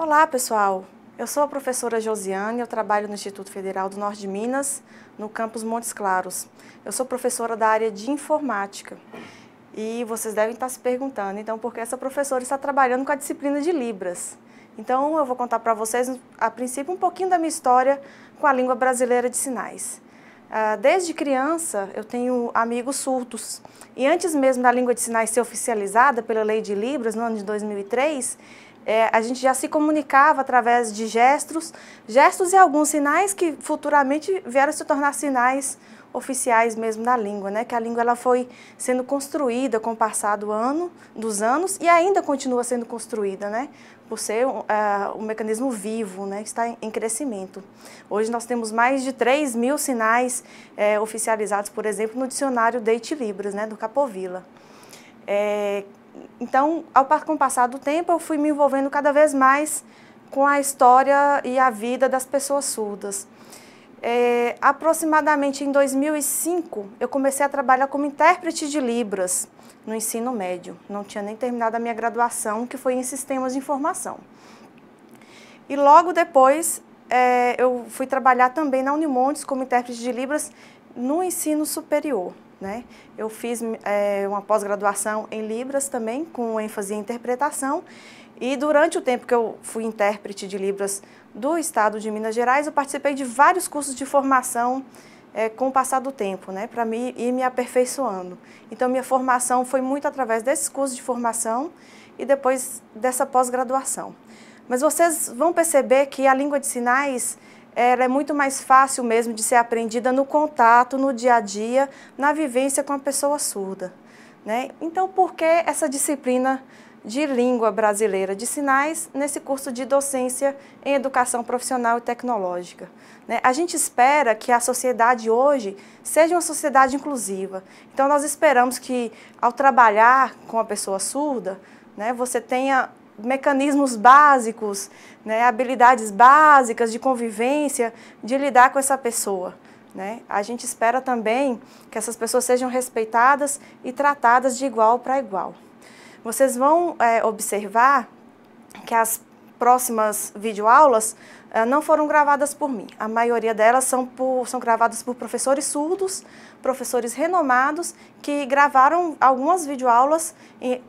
Olá, pessoal! Eu sou a professora Josiane, eu trabalho no Instituto Federal do Norte de Minas, no campus Montes Claros. Eu sou professora da área de informática e vocês devem estar se perguntando, então, por que essa professora está trabalhando com a disciplina de Libras? Então, eu vou contar para vocês, a princípio, um pouquinho da minha história com a língua brasileira de sinais. Desde criança, eu tenho amigos surdos e antes mesmo da língua de sinais ser oficializada pela Lei de Libras, no ano de 2003, a gente já se comunicava através de gestos e alguns sinais que futuramente vieram se tornar sinais oficiais mesmo da língua, né? Que a língua ela foi sendo construída com o passar dos anos e ainda continua sendo construída, né? Por ser um mecanismo vivo, né? Que está em crescimento. Hoje nós temos mais de 3.000 sinais oficializados, por exemplo, no dicionário Deit Libras, né? Do Capovilla. Então, com o passar do tempo, eu fui me envolvendo cada vez mais com a história e a vida das pessoas surdas. Aproximadamente em 2005, eu comecei a trabalhar como intérprete de Libras no ensino médio. Não tinha nem terminado a minha graduação, que foi em Sistemas de Informação. E logo depois, eu fui trabalhar também na Unimontes como intérprete de Libras no ensino superior. Né? Eu fiz uma pós-graduação em Libras também, com ênfase em interpretação, e durante o tempo que eu fui intérprete de Libras do estado de Minas Gerais, eu participei de vários cursos de formação com o passar do tempo, né? Para mim ir me aperfeiçoando. Então, minha formação foi muito através desses cursos de formação e depois dessa pós-graduação. Mas vocês vão perceber que a língua de sinais ela é muito mais fácil mesmo de ser aprendida no contato, no dia a dia, na vivência com a pessoa surda, né? Então, por que essa disciplina de língua brasileira de sinais nesse curso de docência em educação profissional e tecnológica, né? A gente espera que a sociedade hoje seja uma sociedade inclusiva. Então, nós esperamos que, ao trabalhar com a pessoa surda, né, você tenha mecanismos básicos, né, habilidades básicas de convivência, de lidar com essa pessoa, né? A gente espera também que essas pessoas sejam respeitadas e tratadas de igual para igual. Vocês vão observar que as próximas videoaulas não foram gravadas por mim. A maioria delas são gravadas por professores surdos, professores renomados, que gravaram algumas videoaulas e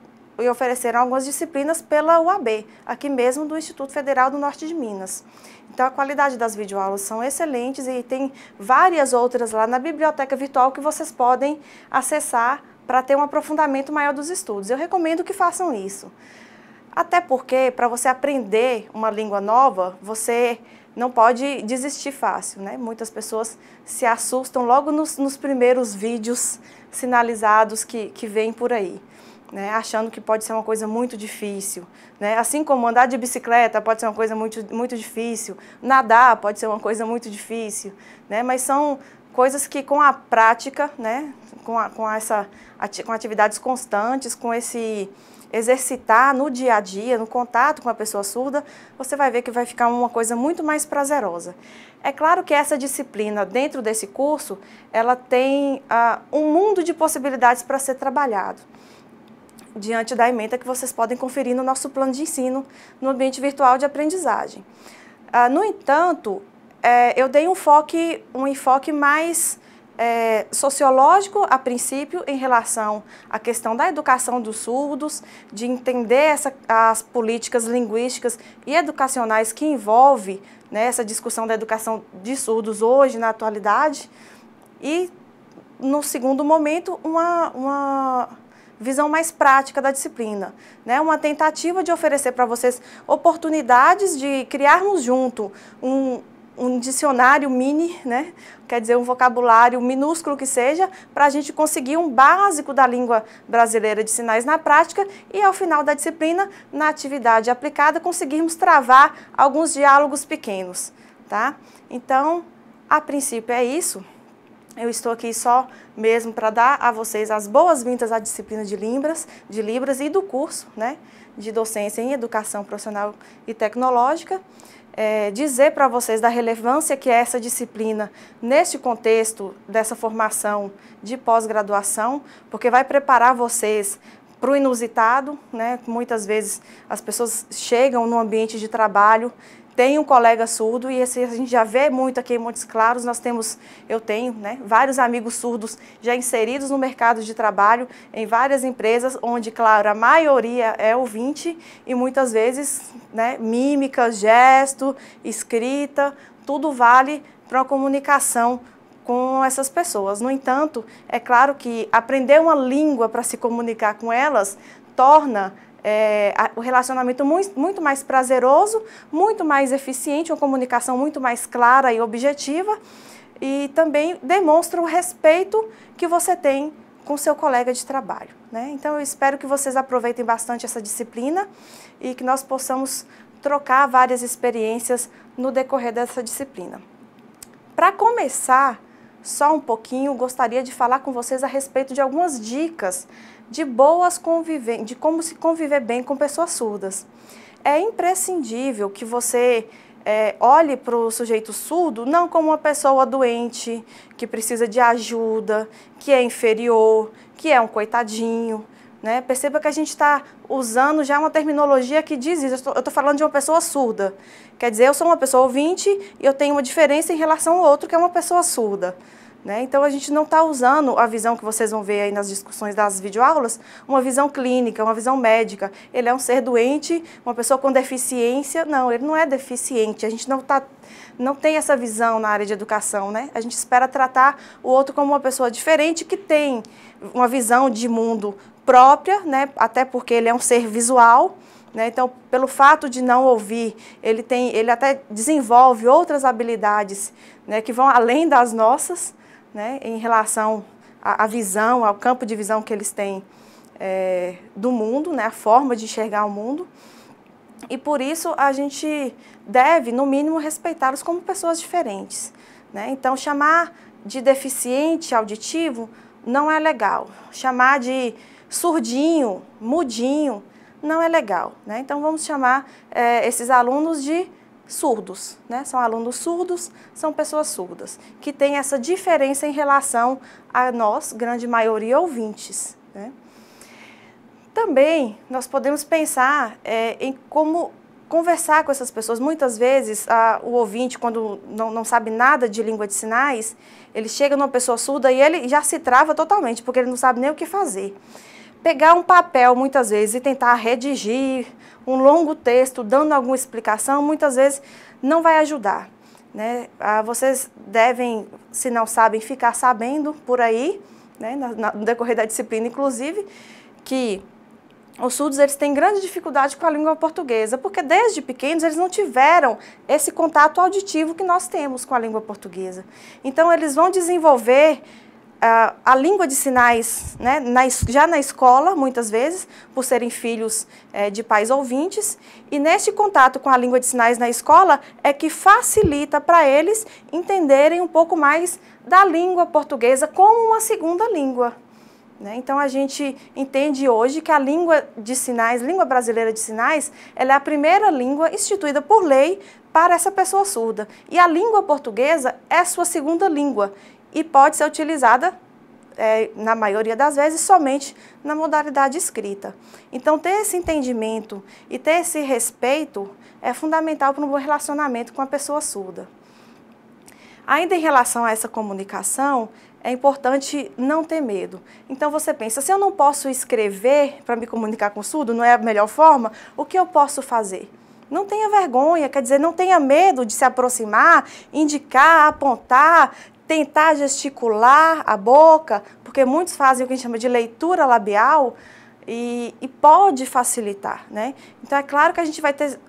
ofereceram algumas disciplinas pela UAB, aqui mesmo do Instituto Federal do Norte de Minas. Então, a qualidade das videoaulas são excelentes e tem várias outras lá na biblioteca virtual que vocês podem acessar para ter um aprofundamento maior dos estudos. Eu recomendo que façam isso. Até porque, para você aprender uma língua nova, você não pode desistir fácil, né? Muitas pessoas se assustam logo nos primeiros vídeos sinalizados que vêm por aí, né, achando que pode ser uma coisa muito difícil, né? Assim como andar de bicicleta pode ser uma coisa muito difícil, nadar pode ser uma coisa muito difícil, né? Mas são coisas que com a prática, né, com atividades constantes, com esse exercitar no dia a dia, no contato com a pessoa surda, você vai ver que vai ficar uma coisa muito mais prazerosa. É claro que essa disciplina, dentro desse curso, ela tem um mundo de possibilidades para ser trabalhado, diante da ementa que vocês podem conferir no nosso plano de ensino no ambiente virtual de aprendizagem. No entanto, eu dei um enfoque mais sociológico, a princípio, em relação à questão da educação dos surdos, de entender as políticas linguísticas e educacionais que envolvem, né, essa discussão da educação de surdos hoje, na atualidade, e, no segundo momento, uma visão mais prática da disciplina, né? Uma tentativa de oferecer para vocês oportunidades de criarmos junto um dicionário mini, né? Quer dizer, um vocabulário minúsculo que seja, para a gente conseguir um básico da língua brasileira de sinais na prática e, ao final da disciplina, na atividade aplicada, conseguirmos travar alguns diálogos pequenos, tá? Então, a princípio é isso. Eu estou aqui só mesmo para dar a vocês as boas-vindas à disciplina de Libras e do curso, né, de docência em educação profissional e tecnológica. Dizer para vocês da relevância que é essa disciplina neste contexto dessa formação de pós-graduação, porque vai preparar vocês para o inusitado, né? Muitas vezes as pessoas chegam no ambiente de trabalho, tem um colega surdo e esse a gente já vê muito aqui em Montes Claros. Eu tenho, né, vários amigos surdos já inseridos no mercado de trabalho em várias empresas, onde, claro, a maioria é ouvinte e muitas vezes, né, mímica, gesto, escrita, tudo vale para uma comunicação com essas pessoas. No entanto, é claro que aprender uma língua para se comunicar com elas torna o relacionamento muito mais prazeroso, muito mais eficiente, uma comunicação muito mais clara e objetiva, e também demonstra o respeito que você tem com seu colega de trabalho, né? Então eu espero que vocês aproveitem bastante essa disciplina e que nós possamos trocar várias experiências no decorrer dessa disciplina. Para começar, só um pouquinho, gostaria de falar com vocês a respeito de algumas dicas de como se conviver bem com pessoas surdas. É imprescindível que você olhe para o sujeito surdo não como uma pessoa doente, que precisa de ajuda, que é inferior, que é um coitadinho, né? Perceba que a gente está usando já uma terminologia que diz isso. Eu estou falando de uma pessoa surda. Quer dizer, eu sou uma pessoa ouvinte e eu tenho uma diferença em relação ao outro, que é uma pessoa surda. Né? Então, a gente não está usando a visão que vocês vão ver aí nas discussões das videoaulas, uma visão clínica, uma visão médica. Ele é um ser doente, uma pessoa com deficiência. Não, ele não é deficiente. A gente não tem essa visão na área de educação, né? A gente espera tratar o outro como uma pessoa diferente, que tem uma visão de mundo própria, né? Até porque ele é um ser visual. Né? Então, pelo fato de não ouvir, ele até desenvolve outras habilidades, né, que vão além das nossas, né, em relação à visão, ao campo de visão que eles têm do mundo, né, a forma de enxergar o mundo. E por isso a gente deve, no mínimo, respeitá-los como pessoas diferentes. Né? Então, chamar de deficiente auditivo não é legal. Chamar de surdinho, mudinho, não é legal. Né? Então, vamos chamar esses alunos de surdos. Né? São alunos surdos, são pessoas surdas, que têm essa diferença em relação a nós, grande maioria, ouvintes. Né? Também, nós podemos pensar em como conversar com essas pessoas. Muitas vezes, o ouvinte, quando não sabe nada de língua de sinais, ele chega numa pessoa surda e ele já se trava totalmente, porque ele não sabe nem o que fazer. Pegar um papel, muitas vezes, e tentar redigir um longo texto, dando alguma explicação, muitas vezes não vai ajudar. Né? Vocês devem, se não sabem, ficar sabendo por aí, né, no decorrer da disciplina, inclusive, que os surdos eles têm grande dificuldade com a língua portuguesa, porque desde pequenos eles não tiveram esse contato auditivo que nós temos com a língua portuguesa. Então, eles vão desenvolver a língua de sinais, né, já na escola, muitas vezes, por serem filhos de pais ouvintes, e neste contato com a língua de sinais na escola é que facilita para eles entenderem um pouco mais da língua portuguesa como uma segunda língua. Né? Então, a gente entende hoje que a língua de sinais, língua brasileira de sinais, ela é a primeira língua instituída por lei para essa pessoa surda. E a língua portuguesa é sua segunda língua e pode ser utilizada, na maioria das vezes, somente na modalidade escrita. Então, ter esse entendimento e ter esse respeito é fundamental para um bom relacionamento com a pessoa surda. Ainda em relação a essa comunicação, é importante não ter medo. Então, você pensa, se eu não posso escrever para me comunicar com o surdo, não é a melhor forma, o que eu posso fazer? Não tenha vergonha, quer dizer, não tenha medo de se aproximar, indicar, apontar, tentar gesticular a boca, porque muitos fazem o que a gente chama de leitura labial e pode facilitar, né? Então, é claro que a gente vai ter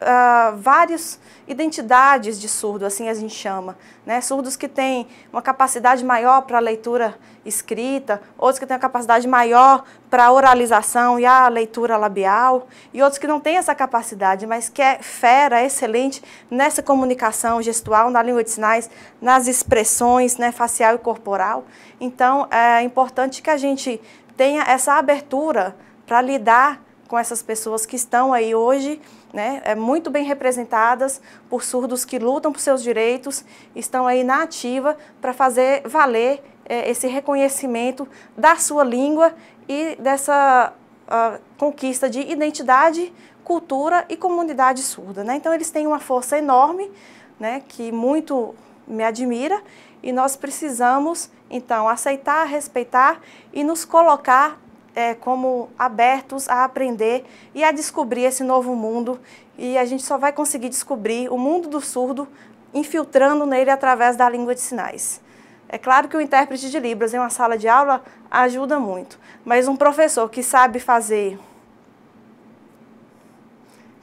várias identidades de surdo, assim a gente chama, né? Surdos que têm uma capacidade maior para a leitura escrita, outros que têm uma capacidade maior para a oralização e a leitura labial, e outros que não têm essa capacidade, mas que é fera, excelente nessa comunicação gestual, na língua de sinais, nas expressões, né, facial e corporal. Então, é importante que a gente tenha essa abertura para lidar com essas pessoas que estão aí hoje, né, muito bem representadas por surdos que lutam por seus direitos, estão aí na ativa para fazer valer esse reconhecimento da sua língua e dessa conquista de identidade, cultura e comunidade surda, né? Então eles têm uma força enorme, né, que muito me admira, e nós precisamos então aceitar, respeitar e nos colocar como abertos a aprender e a descobrir esse novo mundo, e a gente só vai conseguir descobrir o mundo do surdo infiltrando nele através da língua de sinais. É claro que o intérprete de Libras em uma sala de aula ajuda muito, mas um professor que sabe fazer,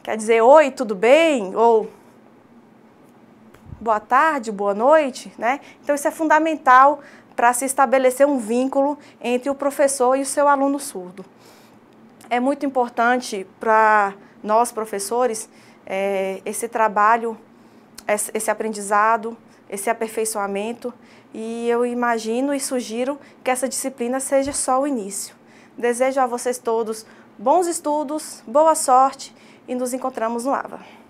quer dizer, oi, tudo bem? Ou boa tarde, boa noite, né? Então isso é fundamental para se estabelecer um vínculo entre o professor e o seu aluno surdo. É muito importante para nós, professores, esse trabalho, esse aprendizado, esse aperfeiçoamento, e eu imagino e sugiro que essa disciplina seja só o início. Desejo a vocês todos bons estudos, boa sorte e nos encontramos no AVA.